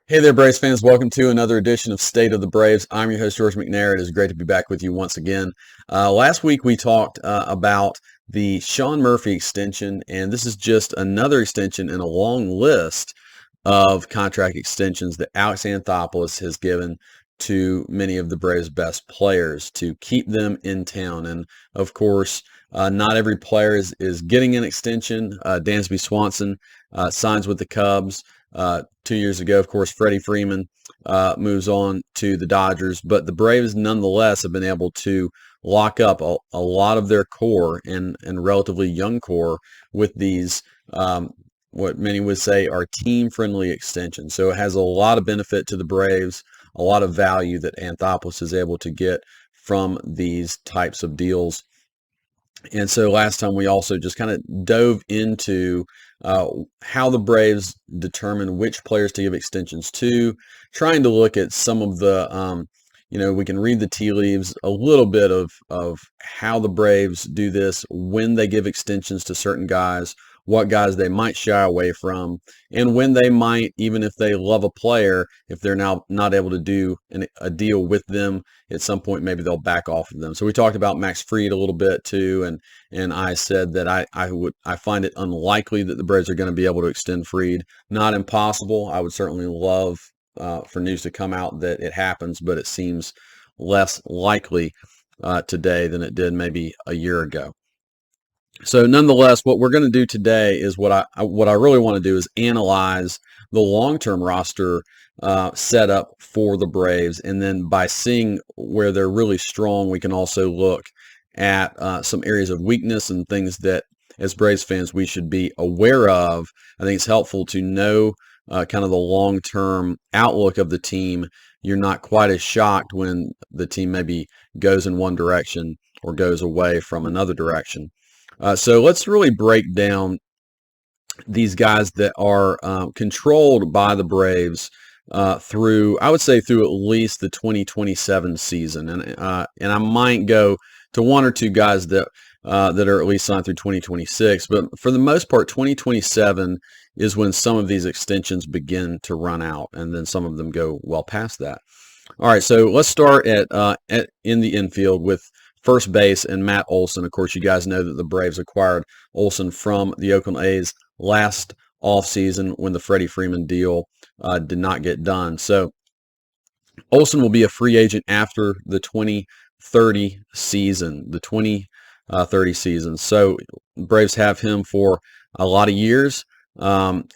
Hey there, Braves fans. Welcome to another edition of State of the Braves. I'm your host, George McNair. It is great to be back with you once again. Last week we talked about the Sean Murphy extension, and this is just another extension in a long list of contract extensions that Alex Anthopoulos has given to many of the Braves' best players to keep them in town. And of course, not every player is getting an extension. Dansby Swanson signs with the Cubs. 2 years ago, of course, Freddie Freeman moves on to the Dodgers, but the Braves nonetheless have been able to lock up a lot of their core and relatively young core with these what many would say are team-friendly extensions. So it has a lot of benefit to the Braves, a lot of value that Anthopoulos is able to get from these types of deals. And so last time we also just kind of dove into how the Braves determine which players to give extensions to, trying to look at some of the, we can read the tea leaves, a little bit of how the Braves do this, when they give extensions to certain guys, what guys they might shy away from, and when they might, even if they love a player, if they're now not able to do a deal with them at some point, maybe they'll back off of them. So we talked about Max Fried a little bit too, and I said that I find it unlikely that the Braves are going to be able to extend Fried. Not impossible. I would certainly love for news to come out that it happens, but it seems less likely today than it did maybe a year ago. So nonetheless, what we're going to do today is what I really want to do is analyze the long-term roster setup for the Braves, and then by seeing where they're really strong, we can also look at some areas of weakness and things that, as Braves fans, we should be aware of. I think it's helpful to know kind of the long-term outlook of the team. You're not quite as shocked when the team maybe goes in one direction or goes away from another direction. So let's really break down these guys that are controlled by the Braves through, I would say, through at least the 2027 season, and I might go to one or two guys that are at least signed through 2026, but for the most part, 2027 is when some of these extensions begin to run out, and then some of them go well past that. All right, so let's start at in the infield with first base and Matt Olson. Of course, you guys know that the Braves acquired Olson from the Oakland A's last offseason when the Freddie Freeman deal did not get done. So Olson will be a free agent after the 2030 season, So Braves have him for a lot of years. And,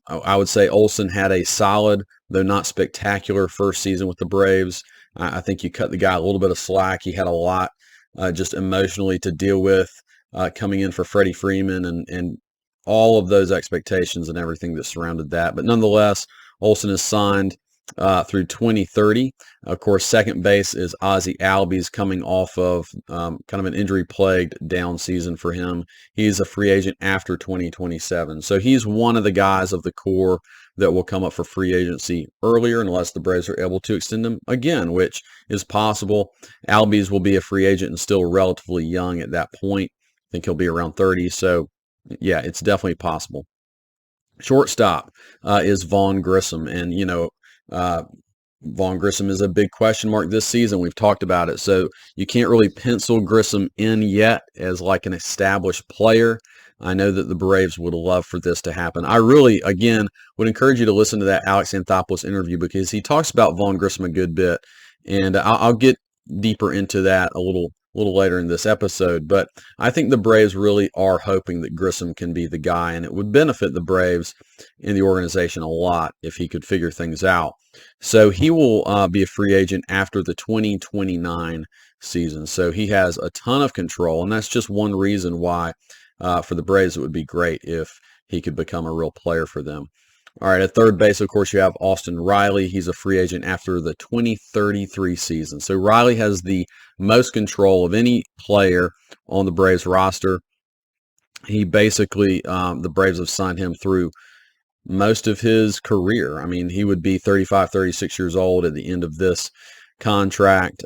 I would say Olson had a solid, though not spectacular, first season with the Braves. I think you cut the guy a little bit of slack. He had a lot just emotionally to deal with coming in for Freddie Freeman and all of those expectations and everything that surrounded that. But nonetheless, Olson is signed through 2030. Of course, second base is Ozzie Albies, coming off of kind of an injury-plagued down season for him. He's a free agent after 2027. So he's one of the guys of the core that will come up for free agency earlier unless the Braves are able to extend him again, which is possible. Albies will be a free agent and still relatively young at that point. I think he'll be around 30. So, yeah, it's definitely possible. Shortstop is Vaughn Grissom, and Vaughn Grissom is a big question mark this season. We've talked about it, so you can't really pencil Grissom in yet as like an established player. I know that the Braves would love for this to happen. I really, again, would encourage you to listen to that Alex Anthopoulos interview because he talks about Vaughn Grissom a good bit, and I'll get deeper into that a little later in this episode. But I think the Braves really are hoping that Grissom can be the guy, and it would benefit the Braves and the organization a lot if he could figure things out. So he will be a free agent after the 2029 season. So he has a ton of control, and that's just one reason why for the Braves it would be great if he could become a real player for them. All right, at third base, of course, you have Austin Riley. He's a free agent after the 2033 season. So Riley has the most control of any player on the Braves roster. He basically, the Braves have signed him through most of his career. I mean, he would be 35, 36 years old at the end of this contract.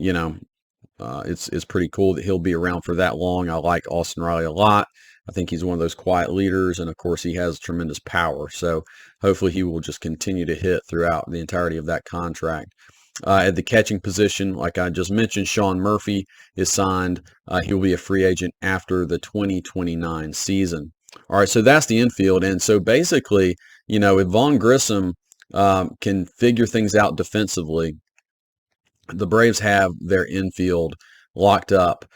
It's pretty cool that he'll be around for that long. I like Austin Riley a lot. I think he's one of those quiet leaders, and of course he has tremendous power. So hopefully he will just continue to hit throughout the entirety of that contract. At the catching position, like I just mentioned, Sean Murphy is signed. He will be a free agent after the 2029 season. All right, so that's the infield. And so basically, if Vaughn Grissom can figure things out defensively, the Braves have their infield locked up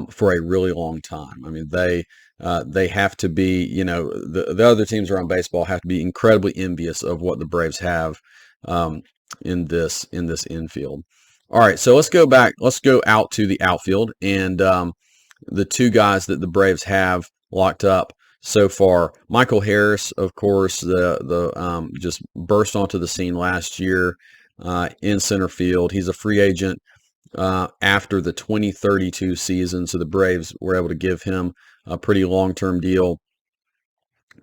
for a really long time. I mean, they have to be, the other teams around baseball have to be incredibly envious of what the Braves have in this infield. All right, so let's go back. Let's go out to the outfield, and the two guys that the Braves have locked up so far. Michael Harris, of course, the just burst onto the scene last year in center field. He's a free agent after the 2032 season, so the Braves were able to give him a pretty long-term deal.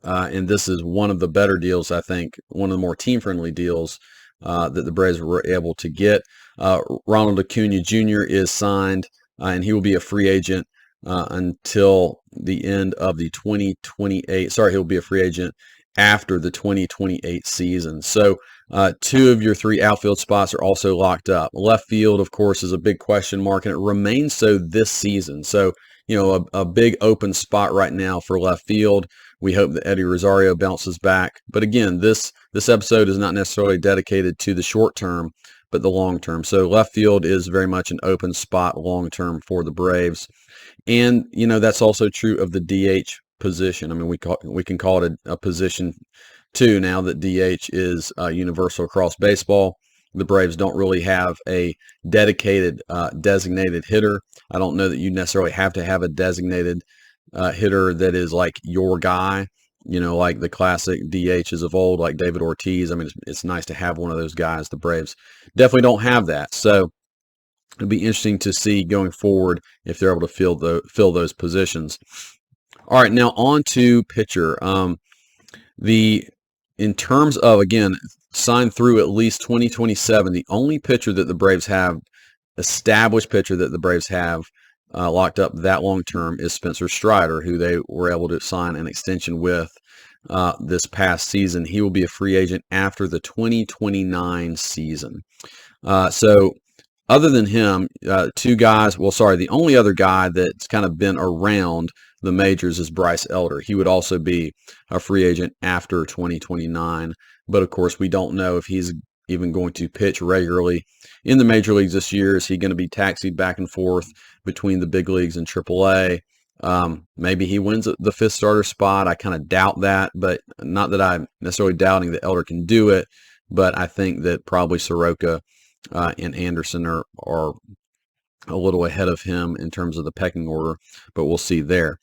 And this is one of the better deals, I think, one of the more team-friendly deals that the Braves were able to get. Ronald Acuna Jr. is signed, and he will be a free agent until the end of the 2028. Sorry, he'll be a free agent after the 2028 season. So two of your three outfield spots are also locked up. Left field, of course, is a big question mark, and it remains so this season. So, a big open spot right now for left field. We hope that Eddie Rosario bounces back. But again, this episode is not necessarily dedicated to the short term, but the long term. So left field is very much an open spot long term for the Braves. And, that's also true of the DH position. I mean, we can call it a position too now that DH is universal across baseball. The Braves don't really have a dedicated designated hitter. I don't know that you necessarily have to have a designated hitter that is like your guy, like the classic DHs of old, like David Ortiz. I mean, it's nice to have one of those guys. The Braves definitely don't have that. So it'll be interesting to see going forward if they're able to fill those positions. All right, now on to pitcher. In terms of, again, signed through at least 2027, the only pitcher that the Braves have, established pitcher that the Braves have locked up that long term is Spencer Strider, who they were able to sign an extension with this past season. He will be a free agent after the 2029 season. So other than him, two guys, the only other guy that's kind of been around the majors is Bryce Elder. He would also be a free agent after 2029. But of course, we don't know if he's even going to pitch regularly in the major leagues this year. Is he going to be taxied back and forth between the big leagues and AAA? Maybe he wins the fifth starter spot. I kind of doubt that, but not that I'm necessarily doubting that Elder can do it. But I think that probably Soroka and Anderson are a little ahead of him in terms of the pecking order, but we'll see there.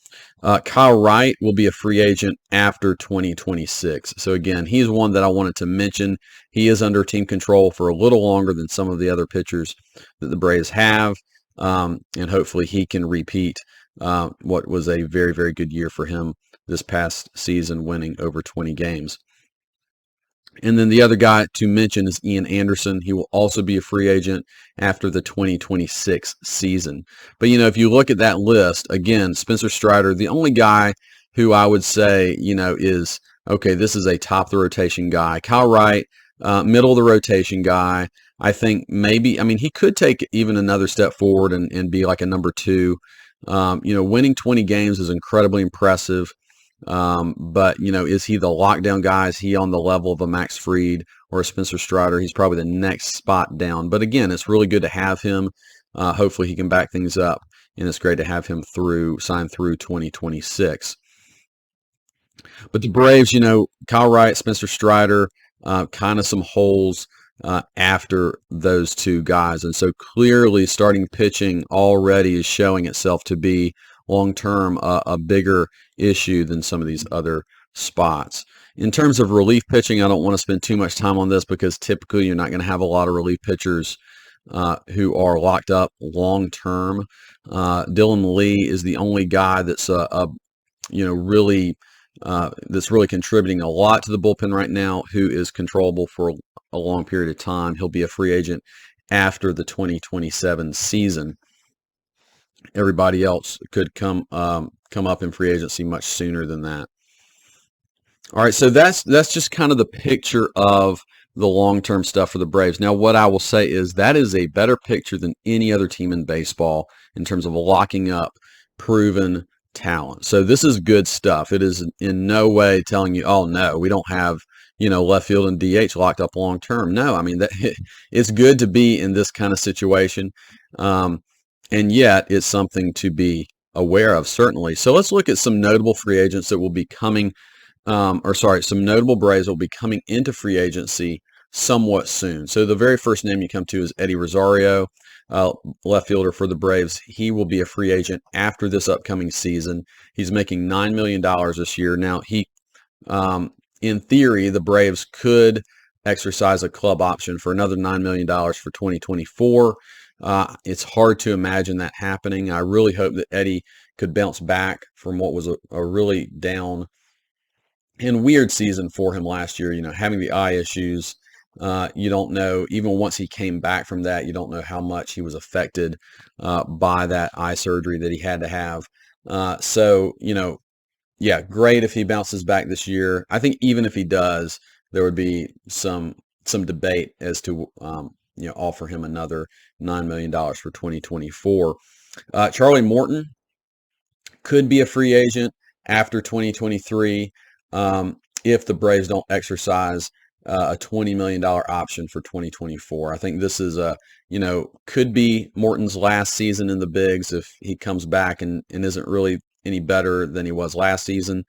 Kyle Wright will be a free agent after 2026. So again, he's one that I wanted to mention. He is under team control for a little longer than some of the other pitchers that the Braves have, and hopefully he can repeat what was a very, very good year for him this past season, winning over 20 games. And then the other guy to mention is Ian Anderson. He will also be a free agent after the 2026 season. But, if you look at that list, again, Spencer Strider, the only guy who I would say, is, okay, this is a top of the rotation guy. Kyle Wright, middle of the rotation guy. I think maybe, he could take even another step forward and be like a number two. Winning 20 games is incredibly impressive. But, is he the lockdown guy? Is he on the level of a Max Fried or a Spencer Strider? He's probably the next spot down. But again, it's really good to have him. Hopefully he can back things up, and it's great to have him sign through 2026. But the Braves, Kyle Wright, Spencer Strider, kind of some holes after those two guys. And so clearly starting pitching already is showing itself to be long-term a bigger issue than some of these other spots. In terms of relief pitching, I don't want to spend too much time on this because typically you're not going to have a lot of relief pitchers who are locked up long-term. Dylan Lee is the only guy that's really contributing a lot to the bullpen right now, who is controllable for a long period of time. He'll be a free agent after the 2027 season. Everybody else could come come up in free agency much sooner than that. All right, so that's just kind of the picture of the long-term stuff for the Braves. Now, what I will say is that is a better picture than any other team in baseball in terms of locking up proven talent. So this is good stuff. It is in no way telling you, oh no, we don't have, left field and DH locked up long term. No, I mean that it's good to be in this kind of situation, and yet it's something to be aware of certainly. So let's look at some notable free agents that will be coming some notable Braves will be coming into free agency somewhat soon. So the very first name you come to is Eddie Rosario, left fielder for the Braves. He will be a free agent after this upcoming season. He's making $9 million this year. Now, in theory, the Braves could exercise a club option for another $9 million for 2024. It's hard to imagine that happening. I really hope that Eddie could bounce back from what was a really down and weird season for him last year, having the eye issues. You don't know, even once he came back from that, you don't know how much he was affected by that eye surgery that he had to have. Yeah, great if he bounces back this year. I think even if he does, there would be some debate as to offer him another $9 million for 2024. Charlie Morton could be a free agent after 2023 if the Braves don't exercise a $20 million option for 2024. I think this is could be Morton's last season in the bigs if he comes back and isn't really any better than he was last season.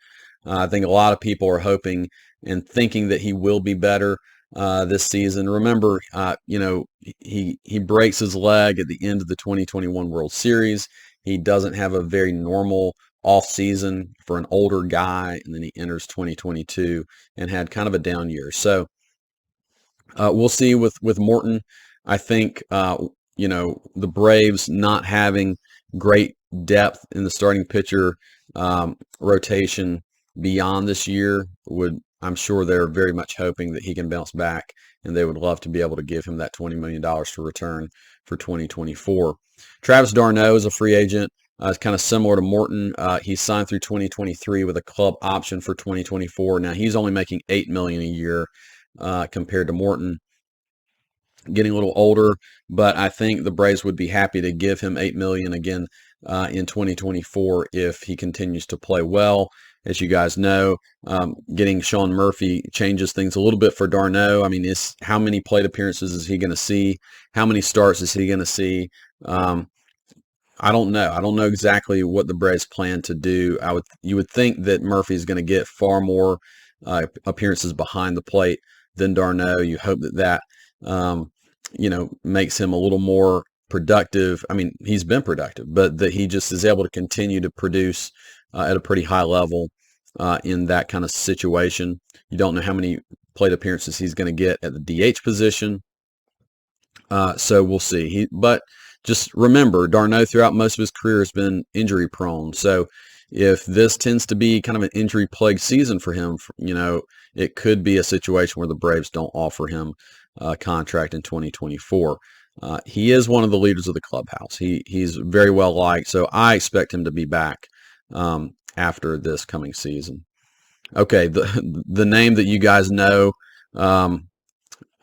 I think a lot of people are hoping and thinking that he will be better this season. Remember, he breaks his leg at the end of the 2021 World Series. He doesn't have a very normal off season for an older guy, and then he enters 2022 and had kind of a down year. So we'll see with Morton. I think the Braves not having great depth in the starting pitcher rotation beyond this year I'm sure they're very much hoping that he can bounce back, and they would love to be able to give him that $20 million for return for 2024. Travis d'Arnaud is a free agent. It's kind of similar to Morton. He's signed through 2023 with a club option for 2024. Now he's only making $8 million a year compared to Morton. Getting a little older, but I think the Braves would be happy to give him $8 million again in 2024 if he continues to play well. As you guys know, getting Sean Murphy changes things a little bit for d'Arnaud. I mean, how many plate appearances is he going to see? How many starts is he going to see? I don't know. I don't know exactly what the Braves plan to do. You would think that Murphy's going to get far more appearances behind the plate than d'Arnaud. You hope that makes him a little more productive. I mean, he's been productive, but that he just is able to continue to produce at a pretty high level in that kind of situation. You don't know how many plate appearances he's going to get at the DH position. So we'll see. But just remember, d'Arnaud throughout most of his career has been injury prone. So if this tends to be kind of an injury plagued season for him, it could be a situation where the Braves don't offer him a contract in 2024. He is one of the leaders of the clubhouse. He's very well liked, so I expect him to be back after this coming season. Okay, the name that you guys know,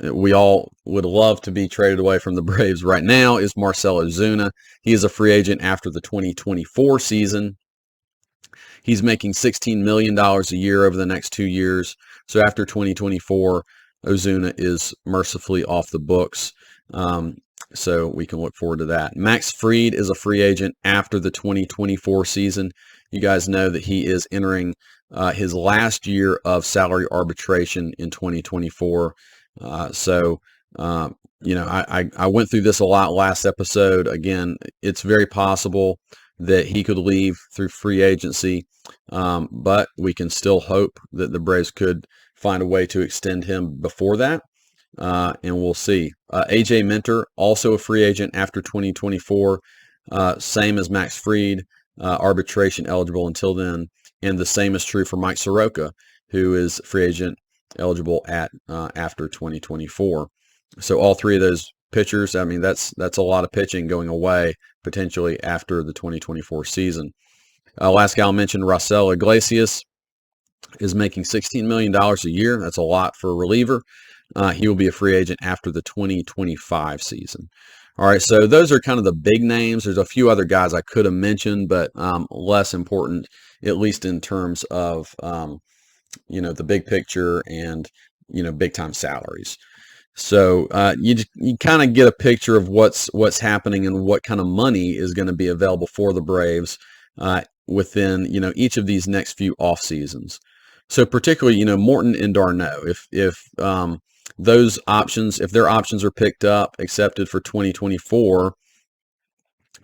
we all would love to be traded away from the Braves right now, is Marcell Ozuna. He is a free agent after the 2024 season. He's making $16 million a year over the next 2 years. So after 2024, Ozuna is mercifully off the books. So we can look forward to that. Max Fried is a free agent after the 2024 season. You guys know that he is entering his last year of salary arbitration in 2024. I went through this a lot last episode. Again, it's very possible that he could leave through free agency, but we can still hope that the Braves could find a way to extend him before that, and we'll see. AJ Minter, also a free agent after 2024, same as Max Fried, arbitration eligible until then, and the same is true for Mike Soroka, who is free agent eligible after 2024. So all three of those pitchers, I mean, that's a lot of pitching going away potentially after the 2024 season. Last guy I'll mention, Raisel Iglesias, is making $16 million a year. That's a lot for a reliever. He will be a free agent after the 2025 season. All right, so those are kind of the big names. There's a few other guys I could have mentioned, but less important, at least in terms of the big picture and big time salaries. So you kind of get a picture of what's happening and what kind of money is going to be available for the Braves within each of these next few off seasons. So particularly Morton and d'Arnaud, if those options, if their options are picked up, accepted for 2024,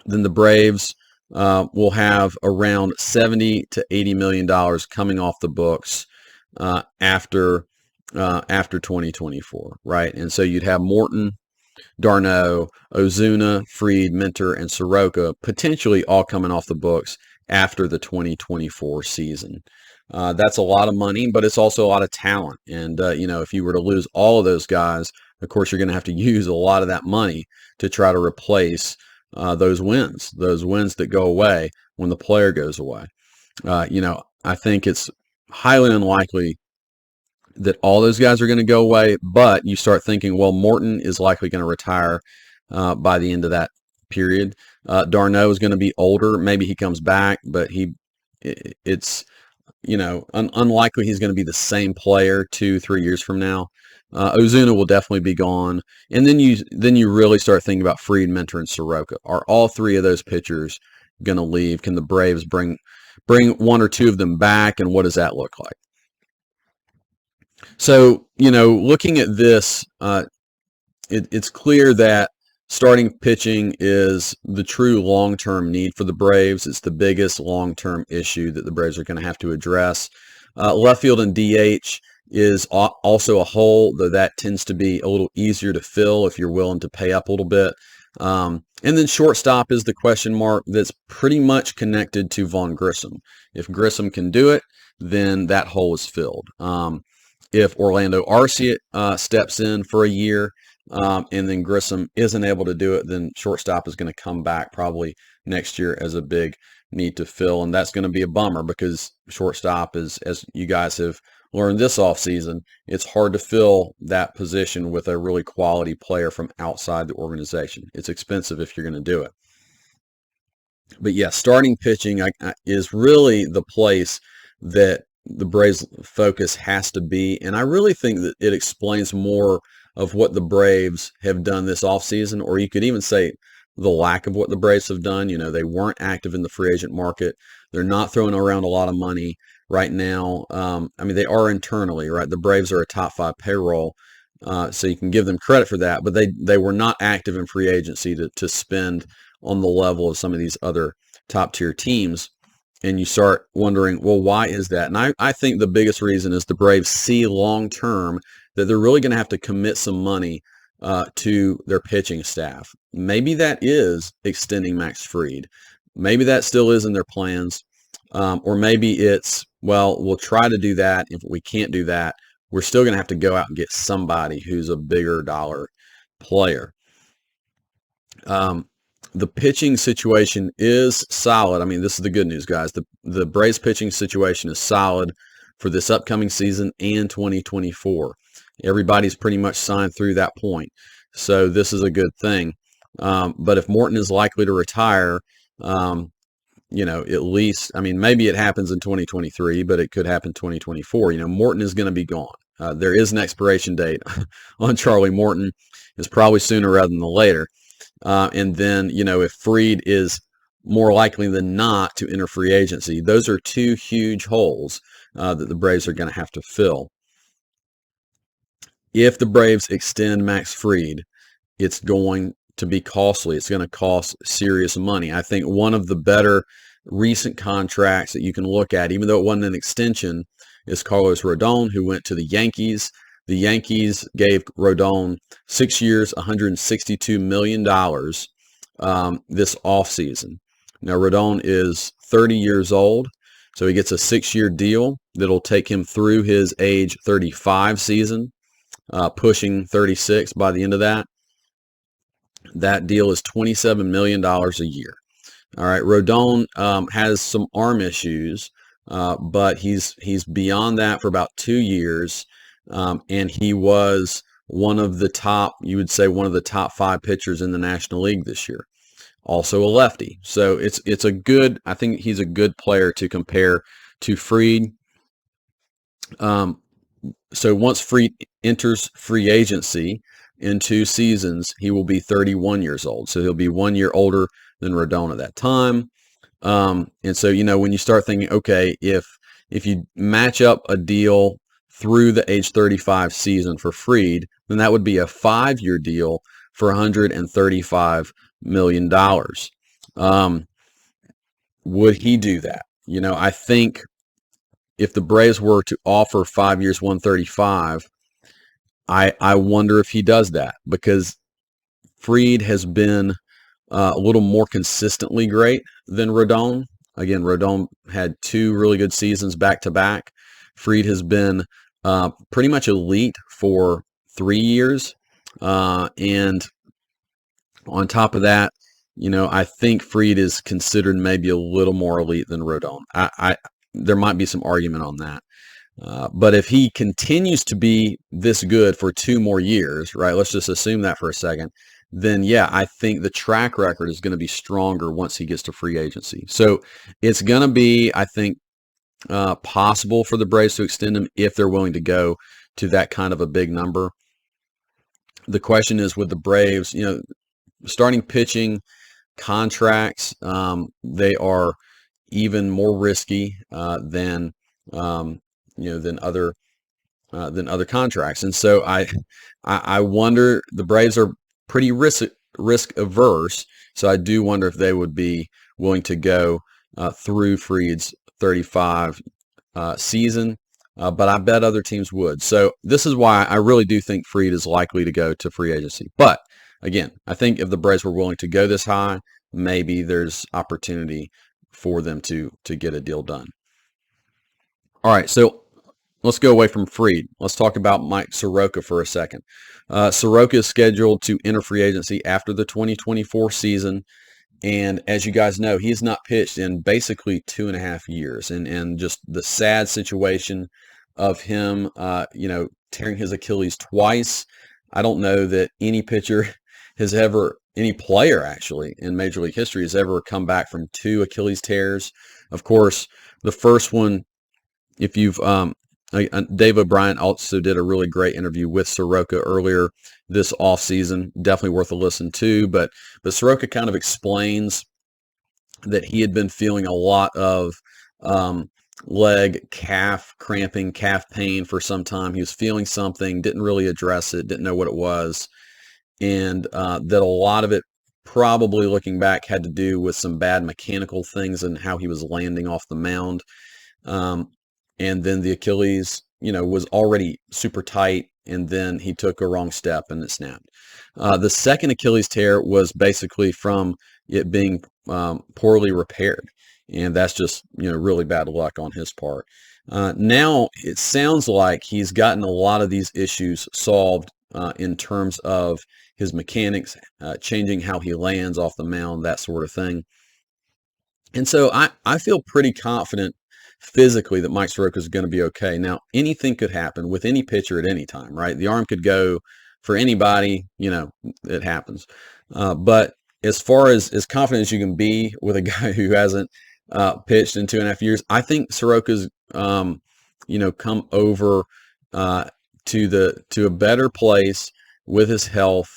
then the Braves will have around $70 to $80 million coming off the books after 2024, right? And so you'd have Morton, d'Arnaud, Ozuna, Fried, Minter, and Soroka potentially all coming off the books after the 2024 season. That's a lot of money, but it's also a lot of talent. And, if you were to lose all of those guys, of course, you're going to have to use a lot of that money to try to replace those wins that go away when the player goes away. I think it's highly unlikely that all those guys are going to go away, but you start thinking, well, Morton is likely going to retire by the end of that period. d'Arnaud is going to be older. Maybe he comes back, but it's unlikely he's going to be the same player 2-3 years from now. Ozuna will definitely be gone, and then you really start thinking about Fried, Minter, and Soroka. Are all three of those pitchers going to leave? Can the Braves bring one or two of them back, and what does that look like? So, looking at this, it's clear that starting pitching is the true long-term need for the Braves. It's the biggest long-term issue that the Braves are going to have to address. Left field and DH is also a hole, though that tends to be a little easier to fill if you're willing to pay up a little bit. And then shortstop is the question mark that's pretty much connected to Vaughn Grissom. If Grissom can do it, then that hole is filled. If Orlando Arcia steps in for a year and then Grissom isn't able to do it, then shortstop is going to come back probably next year as a big need to fill, and that's going to be a bummer because shortstop is, as you guys have learned this offseason, it's hard to fill that position with a really quality player from outside the organization. It's expensive if you're going to do it. But yeah, starting pitching is really the place that the Braves' focus has to be, and I really think that it explains more of what the Braves have done this offseason, or you could even say the lack of what the Braves have done. They weren't active in the free agent market. They're not throwing around a lot of money right now. They are internally, right? The Braves are a top 5 payroll, so you can give them credit for that, but they were not active in free agency to spend on the level of some of these other top-tier teams. And you start wondering, well, why is that? And I think the biggest reason is the Braves see long-term that they're really going to have to commit some money to their pitching staff. Maybe that is extending Max Fried. Maybe that still is in their plans. Or maybe it's, well, we'll try to do that. If we can't do that, we're still going to have to go out and get somebody who's a bigger dollar player. The pitching situation is solid. This is the good news, guys. The Braves pitching situation is solid for this upcoming season and 2024. Everybody's pretty much signed through that point. So this is a good thing. But if Morton is likely to retire, at least, maybe it happens in 2023, but it could happen 2024. Morton is going to be gone. There is an expiration date on Charlie Morton. It's probably sooner rather than later. And then, if Fried is more likely than not to enter free agency, those are two huge holes that the Braves are going to have to fill. If the Braves extend Max Fried, it's going to be costly. It's going to cost serious money. I think one of the better recent contracts that you can look at, even though it wasn't an extension, is Carlos Rodon, who went to the Yankees. The Yankees gave Rodon 6 years, $162 million this offseason. Now, Rodon is 30 years old, so he gets a 6-year deal that'll take him through his age 35 season, pushing 36 by the end of that. That deal is $27 million a year. All right, Rodon has some arm issues, but he's beyond that for about 2 years, and he was one of the top, you would say, one of the top five pitchers in the National League this year. Also a lefty, so it's a good. I think he's a good player to compare to Fried. Um, so once Fried enters free agency in 2 seasons, he will be 31 years old. So he'll be 1 year older than Rodon at that time. And so, when you start thinking, okay, if you match up a deal through the age 35 season for Fried, then that would be a 5-year deal for $135 million. Would he do that? I think if the Braves were to offer 5 years, 135, I wonder if he does that, because Fried has been a little more consistently great than Rodon. Again, Rodon had 2 really good seasons back to back. Fried has been pretty much elite for 3 years. And on top of that, I think Fried is considered maybe a little more elite than Rodon. There might be some argument on that. But if he continues to be this good for 2 more years, right, let's just assume that for a second, then yeah, I think the track record is going to be stronger once he gets to free agency. So it's going to be, I think, possible for the Braves to extend him if they're willing to go to that kind of a big number. The question is, with the Braves, starting pitching contracts, they are even more risky than other contracts. And so I wonder, the Braves are pretty risk averse. So I do wonder if they would be willing to go through Fried's 35 season. But I bet other teams would. So this is why I really do think Fried is likely to go to free agency. But again, I think if the Braves were willing to go this high, maybe there's opportunity for them to get a deal done. All right, so let's go away from Fried. Let's talk about Mike Soroka for a second. Soroka is scheduled to enter free agency after the 2024 season. And as you guys know, he has not pitched in basically 2.5 years. And just the sad situation of him, tearing his Achilles twice. I don't know that any pitcher has ever, any player actually in Major League history has ever come back from 2 Achilles tears. Of course, the first one, if you've, Dave O'Brien also did a really great interview with Soroka earlier this offseason. Definitely worth a listen to. But Soroka kind of explains that he had been feeling a lot of leg, calf cramping, calf pain for some time. He was feeling something, didn't really address it, didn't know what it was. And that a lot of it, probably looking back, had to do with some bad mechanical things and how he was landing off the mound. And then the Achilles, was already super tight, and then he took a wrong step and it snapped. The second Achilles tear was basically from it being poorly repaired, and that's just, really bad luck on his part. Now it sounds like he's gotten a lot of these issues solved in terms of his mechanics, changing how he lands off the mound, that sort of thing. And so I feel pretty confident physically that Mike Soroka is going to be okay. Now, anything could happen with any pitcher at any time, right? The arm could go for anybody, it happens. But as far as confident as you can be with a guy who hasn't pitched in 2.5 years, I think Soroka's, come over to a better place with his health.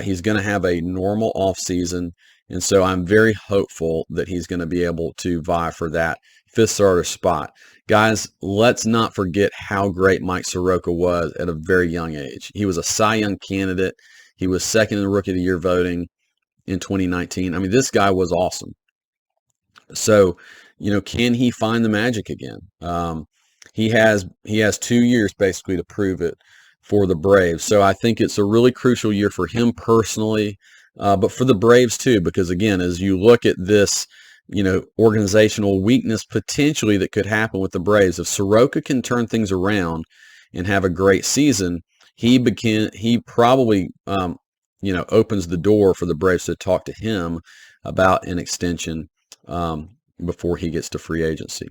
He's going to have a normal off season. And so I'm very hopeful that he's going to be able to vie for that 5th starter spot. Guys, let's not forget how great Mike Soroka was at a very young age. He was a Cy Young candidate. He was second in the Rookie of the Year voting in 2019. I mean, this guy was awesome. So, can he find the magic again? He has 2 years basically to prove it for the Braves. So I think it's a really crucial year for him personally, but for the Braves too, because again, as you look at this, organizational weakness potentially that could happen with the Braves, if Soroka can turn things around and have a great season, he probably opens the door for the Braves to talk to him about an extension before he gets to free agency.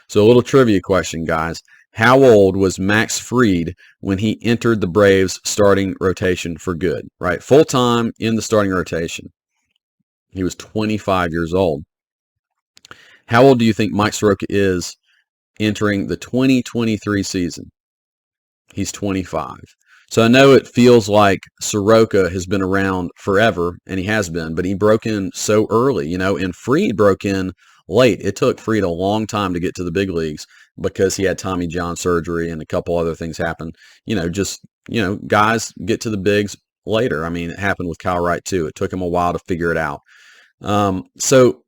So a little trivia question, guys. How old was Max Fried when he entered the Braves starting rotation for good, right? Full time in the starting rotation. He was 25 years old. How old do you think Mike Soroka is entering the 2023 season? He's 25. So I know it feels like Soroka has been around forever, and he has been, but he broke in so early, and Fried broke in late. It took Fried a long time to get to the big leagues because he had Tommy John surgery and a couple other things happen. Guys get to the bigs later. I mean, it happened with Kyle Wright too. It took him a while to figure it out. So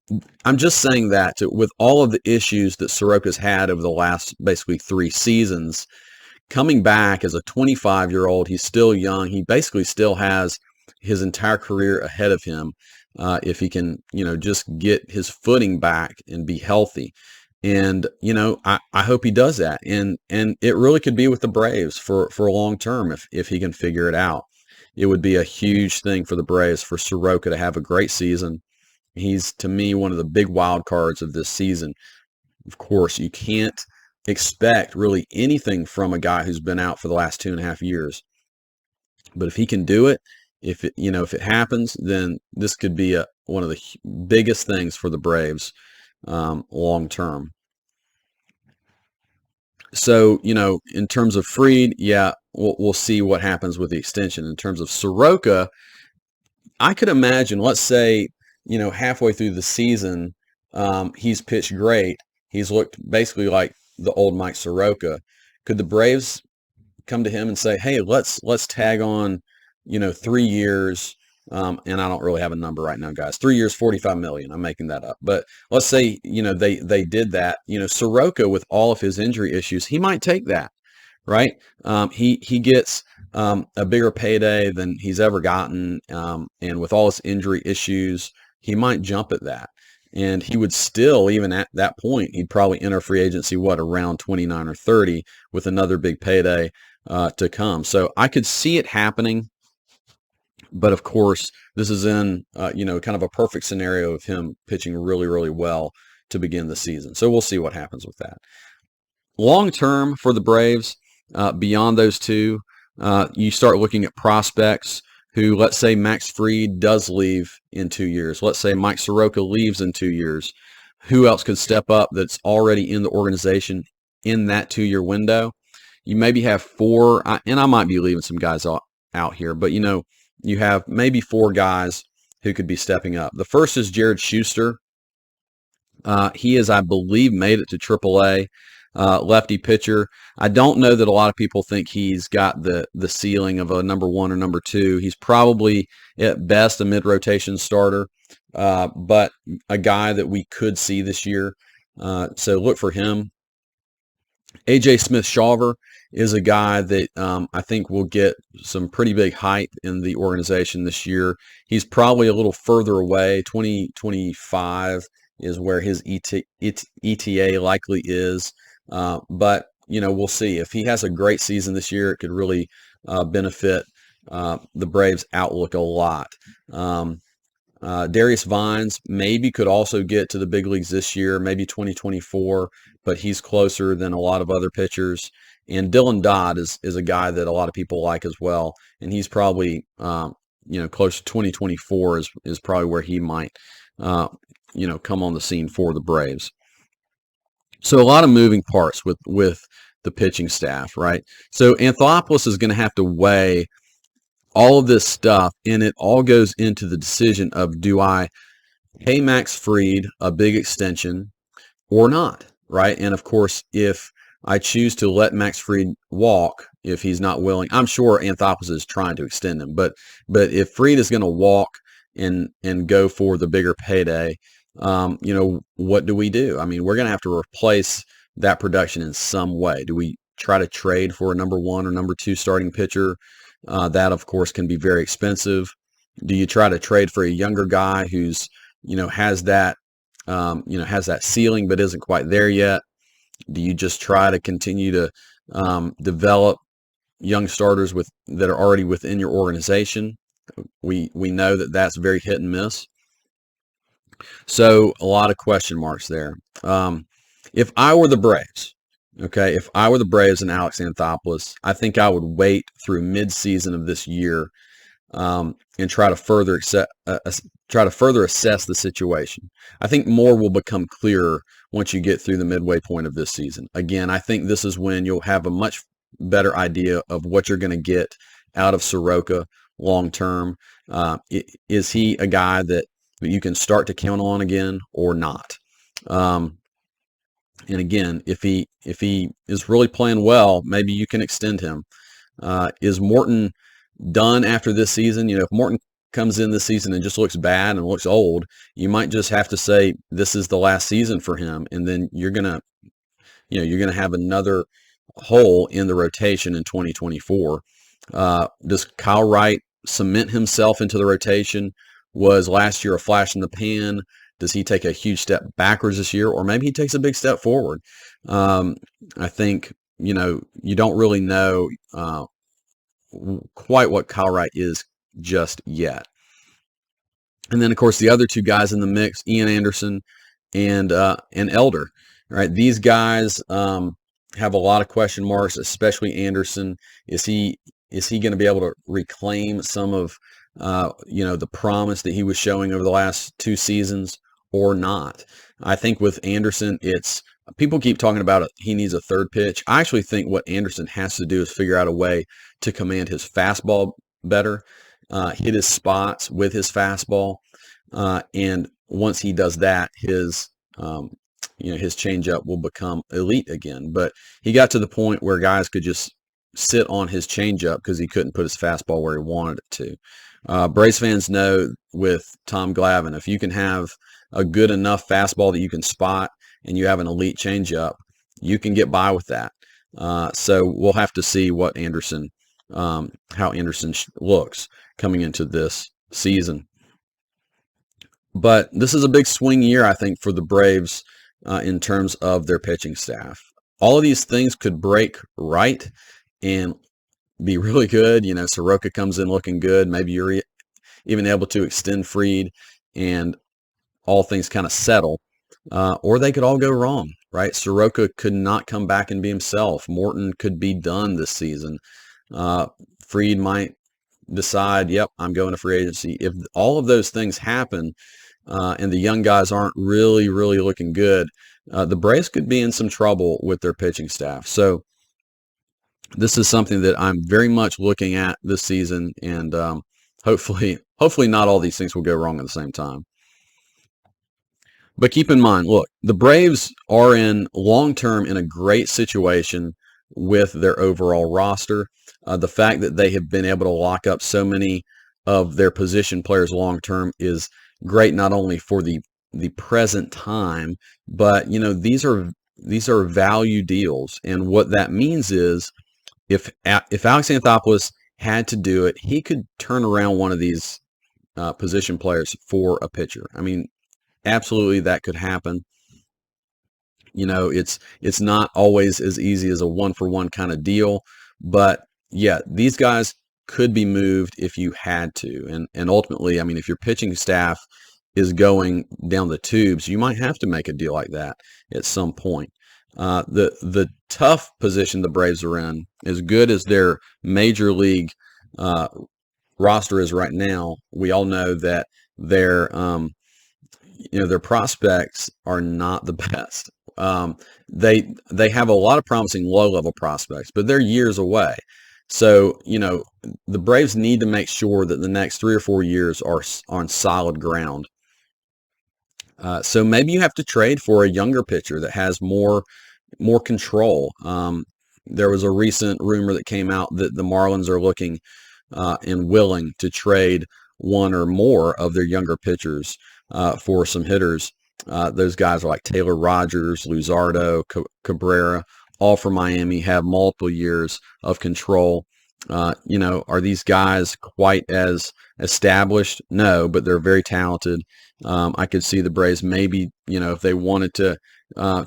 I'm just saying that with all of the issues that Soroka's had over the last basically 3 seasons, coming back as a 25-year-old, he's still young. He basically still has his entire career ahead of him if he can, just get his footing back and be healthy. And, I hope he does that. And it really could be with the Braves for a long term if he can figure it out. It would be a huge thing for the Braves for Soroka to have a great season. He's, to me, one of the big wild cards of this season. Of course, you can't expect really anything from a guy who's been out for the last 2.5 years. But if he can do it, if it happens, then this could be one of the biggest things for the Braves long term. So, in terms of Fried, yeah, we'll see what happens with the extension. In terms of Soroka, I could imagine, let's say, halfway through the season, he's pitched great. He's looked basically like the old Mike Soroka. Could the Braves come to him and say, "Hey, let's tag on, 3 years," and I don't really have a number right now, guys. 3 years, $45 million. I'm making that up, but let's say they did that. Soroka, with all of his injury issues, he might take that, right? He gets a bigger payday than he's ever gotten, and with all his injury issues, he might jump at that. And he would still, even at that point, he'd probably enter free agency, around 29 or 30 with another big payday to come. So I could see it happening. But of course, this is in, kind of a perfect scenario of him pitching really, really well to begin the season. So we'll see what happens with that. Long term for the Braves, beyond those two, you start looking at prospects who, let's say Max Fried does leave in 2 years. Let's say Mike Soroka leaves in 2 years. Who else could step up that's already in the organization in that 2-year window? You maybe have 4, and I might be leaving some guys out here, but you have maybe 4 guys who could be stepping up. The first is Jared Schuster. He has, I believe, made it to AAA. Lefty pitcher. I don't know that a lot of people think he's got the ceiling of a number 1 or number 2. He's probably at best a mid-rotation starter, but a guy that we could see this year. So look for him. A.J. Smith-Shawver is a guy that I think will get some pretty big hype in the organization this year. He's probably a little further away. 2025 is where his ETA likely is. But, we'll see. If he has a great season this year, it could really benefit the Braves' outlook a lot. Darius Vines maybe could also get to the big leagues this year, maybe 2024, but he's closer than a lot of other pitchers. And Dylan Dodd is a guy that a lot of people like as well, and he's probably close to 2024 is probably where he might come on the scene for the Braves. So a lot of moving parts with the pitching staff, right? So Anthopoulos is going to have to weigh all of this stuff, and it all goes into the decision of, do I pay Max Fried a big extension or not, right? And of course, if I choose to let Max Fried walk, if he's not willing, I'm sure Anthopoulos is trying to extend him, but if Fried is going to walk and go for the bigger payday, what do we do? I mean, we're going to have to replace that production in some way. Do we try to trade for a number 1 or number 2 starting pitcher? That, of course, can be very expensive. Do you try to trade for a younger guy who's, has that ceiling but isn't quite there yet? Do you just try to continue to develop young starters that are already within your organization? We know that that's very hit and miss. So a lot of question marks there. Um, if I were the Braves, okay, if I were the Braves and Alex Anthopoulos, I think I would wait through mid-season of this year and try to further assess the situation. I think more will become clearer once you get through the midway point of this season. Again, I think this is when you'll have a much better idea of what you're going to get out of Soroka long term. Is he a guy that you can start to count on again or not? Um, and again, if he is really playing well, maybe you can extend him. Is Morton done after this season? If Morton comes in this season and just looks bad and looks old, you might just have to say this is the last season for him, and then you're gonna have another hole in the rotation in 2024. Does Kyle Wright cement himself into the rotation? Was last year a flash in the pan? Does he take a huge step backwards this year, or maybe he takes a big step forward? I think you don't really know quite what Kyle Wright is just yet. And then, of course, the other two guys in the mix, Ian Anderson and Elder. All right, these guys have a lot of question marks, especially Anderson. Is he going to be able to reclaim some of the promise that he was showing over the last two seasons or not? I think with Anderson, it's people keep talking about it. He needs a third pitch. I actually think what Anderson has to do is figure out a way to command his fastball better, hit his spots with his fastball, and once he does that, his changeup will become elite again. But he got to the point where guys could just sit on his changeup because he couldn't put his fastball where he wanted it to. Braves fans know with Tom Glavine, if you can have a good enough fastball that you can spot and you have an elite changeup, you can get by with that. So we'll have to see what how Anderson looks coming into this season. But this is a big swing year, I think, for the Braves in terms of their pitching staff. All of these things could break right and be really good. Soroka comes in looking good. Maybe you're even able to extend Fried and all things kind of settle. Or they could all go wrong, right? Soroka could not come back and be himself. Morton could be done this season. Fried might decide, yep, I'm going to free agency. If all of those things happen and the young guys aren't really, really looking good, the Braves could be in some trouble with their pitching staff. So this is something that I'm very much looking at this season, and hopefully not all these things will go wrong at the same time. But keep in mind, look, the Braves are in long-term in a great situation with their overall roster. The fact that they have been able to lock up so many of their position players long-term is great, not only for the present time, but these are value deals, and what that means is if Alex Anthopoulos had to do it, he could turn around one of these position players for a pitcher. I mean, absolutely, that could happen. It's not always as easy as a one-for-one kind of deal, but yeah, these guys could be moved if you had to. And ultimately, I mean, if your pitching staff is going down the tubes, you might have to make a deal like that at some point. The tough position the Braves are in, as good as their major league roster is right now, we all know that their prospects are not the best. They have a lot of promising low-level prospects, but they're years away. So, the Braves need to make sure that the next 3 or 4 years are on solid ground. So maybe you have to trade for a younger pitcher that has more control. There was a recent rumor that came out that the Marlins are looking and willing to trade one or more of their younger pitchers for some hitters. Those guys are like Taylor Rogers, Luzardo, Cabrera, all from Miami, have multiple years of control. Are these guys quite as established? No, but they're very talented. I could see the Braves maybe, if they wanted to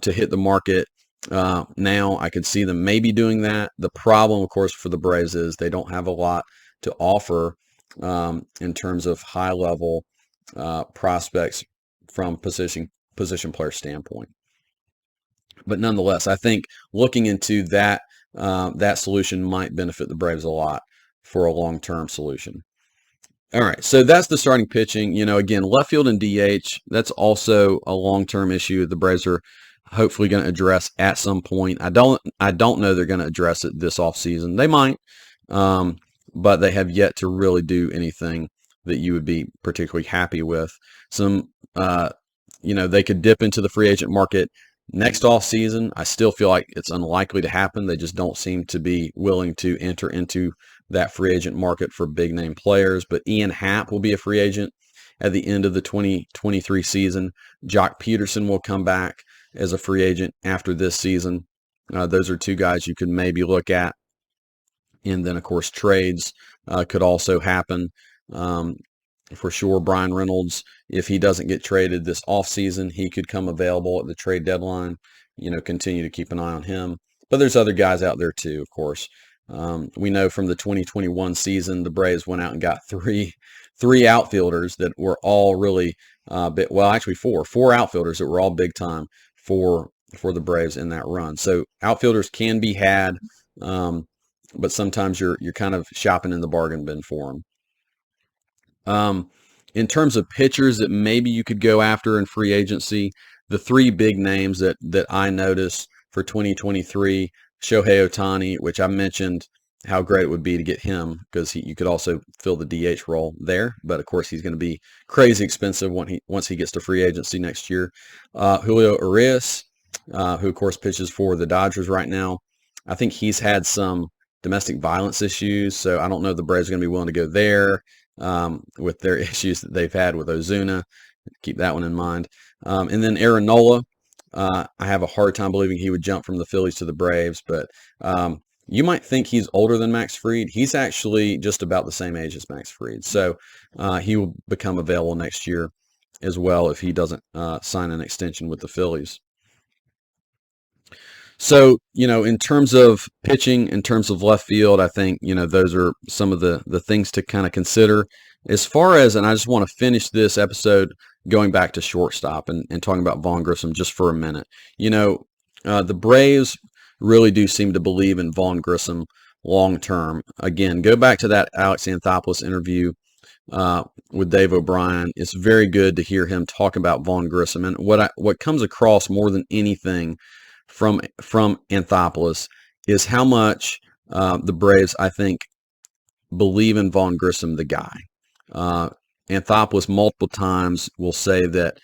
hit the market now, I could see them maybe doing that. The problem, of course, for the Braves is they don't have a lot to offer in terms of high-level prospects from position player standpoint. But nonetheless, I think looking into that solution might benefit the Braves a lot for a long-term solution. All right, so that's the starting pitching. Again, left field and DH, that's also a long-term issue the Braves are hopefully going to address at some point. I don't know they're going to address it this offseason. They might, but they have yet to really do anything that you would be particularly happy with. They could dip into the free agent market next offseason. I still feel like it's unlikely to happen. They just don't seem to be willing to enter into that free agent market for big name players. But Ian Happ will be a free agent at the end of the 2023 season. Jock Peterson will come back as a free agent after this season. Those are two guys you could maybe look at. And then, of course, trades could also happen. For sure, Brian Reynolds, if he doesn't get traded this offseason, he could come available at the trade deadline. Continue to keep an eye on him. But there's other guys out there too, of course. We know from the 2021 season, the Braves went out and got three outfielders that were all really actually four outfielders that were all big time for the Braves in that run. So outfielders can be had, but sometimes you're kind of shopping in the bargain bin for them. In terms of pitchers that maybe you could go after in free agency, the three big names that I noticed for 2023, Shohei Ohtani, which I mentioned how great it would be to get him because you could also fill the DH role there. But of course, he's going to be crazy expensive once he gets to free agency next year. Julio Urias, who of course pitches for the Dodgers right now. I think he's had some domestic violence issues, so I don't know if the Braves are going to be willing to go there with their issues that they've had with Ozuna. Keep that one in mind. And then Aaron Nola. I have a hard time believing he would jump from the Phillies to the Braves, but you might think he's older than Max Fried. He's actually just about the same age as Max Fried, so he will become available next year as well if he doesn't sign an extension with the Phillies. So, in terms of pitching, in terms of left field, I think, those are some of the things to kind of consider. As far as, and I just want to finish this episode going back to shortstop and talking about Vaughn Grissom just for a minute. The Braves really do seem to believe in Vaughn Grissom long term. Again, go back to that Alex Anthopoulos interview with Dave O'Brien. It's very good to hear him talk about Vaughn Grissom. And what comes across more than anything from Anthopoulos is how much the Braves, I think, believe in Vaughn Grissom, the guy. Anthopoulos multiple times will say that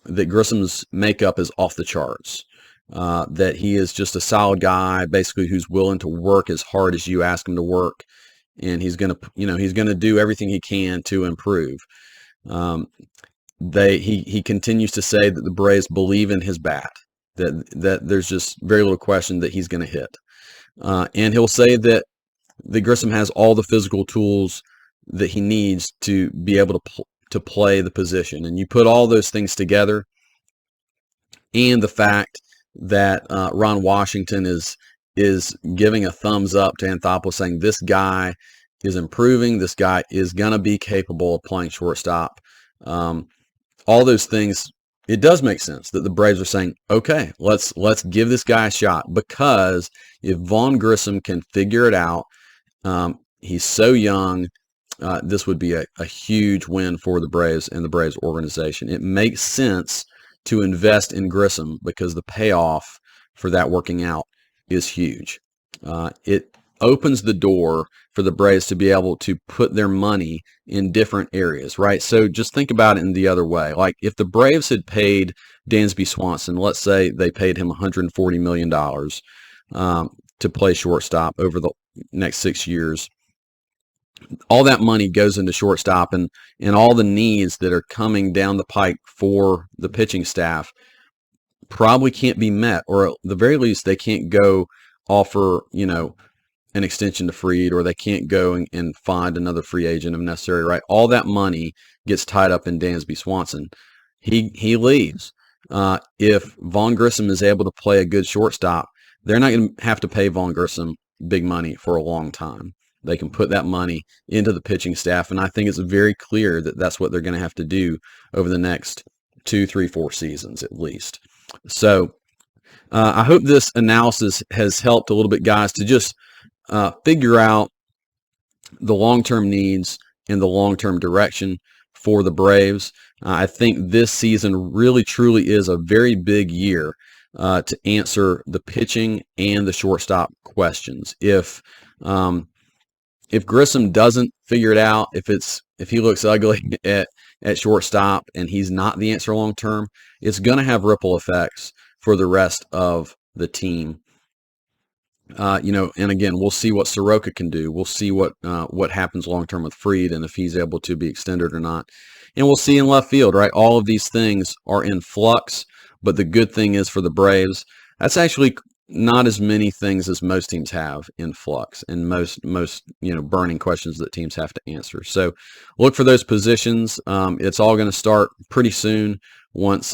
Grissom's makeup is off the charts, that he is just a solid guy, basically who's willing to work as hard as you ask him to work, and he's gonna do everything he can to improve. He continues to say that the Braves believe in his bat. That there's just very little question that he's going to hit. And he'll say that Grissom has all the physical tools that he needs to be able to play the position. And you put all those things together, and the fact that Ron Washington is giving a thumbs up to Anthopoulos, saying this guy is improving, this guy is going to be capable of playing shortstop. All those things, it does make sense that the Braves are saying, okay, let's give this guy a shot, because if Vaughn Grissom can figure it out, he's so young, this would be a huge win for the Braves and the Braves organization. It makes sense to invest in Grissom because the payoff for that working out is huge. It opens the door for the Braves to be able to put their money in different areas, right? So just think about it in the other way. Like if the Braves had paid Dansby Swanson, let's say they paid him $140 million to play shortstop over the next 6 years, all that money goes into shortstop, and all the needs that are coming down the pike for the pitching staff probably can't be met, or at the very least they can't go offer, an extension to Fried, or they can't go and find another free agent if necessary, right? All that money gets tied up in Dansby Swanson. He leaves. If Vaughn Grissom is able to play a good shortstop, they're not going to have to pay Vaughn Grissom big money for a long time. they can put that money into the pitching staff. And I think it's very clear that that's what they're going to have to do over the next 2, 3, 4 seasons at least. So I hope this analysis has helped a little bit, guys, to just figure out the long-term needs and the long-term direction for the Braves. I think this season really truly is a very big year to answer the pitching and the shortstop questions. If Grissom doesn't figure it out, if he looks ugly at shortstop and he's not the answer long term, it's going to have ripple effects for the rest of the team. And again, we'll see what Soroka can do. We'll see what happens long term with Fried and if he's able to be extended or not. And we'll see in left field, right? All of these things are in flux, but the good thing is for the Braves, that's actually not as many things as most teams have in flux and most burning questions that teams have to answer. So look for those positions. It's all going to start pretty soon once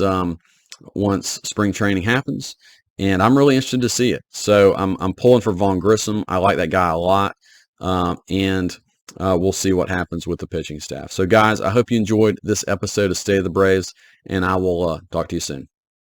spring training happens. And I'm really interested to see it. So I'm pulling for Vaughn Grissom. I like that guy a lot. And we'll see what happens with the pitching staff. So, guys, I hope you enjoyed this episode of State of the Braves, and I will talk to you soon.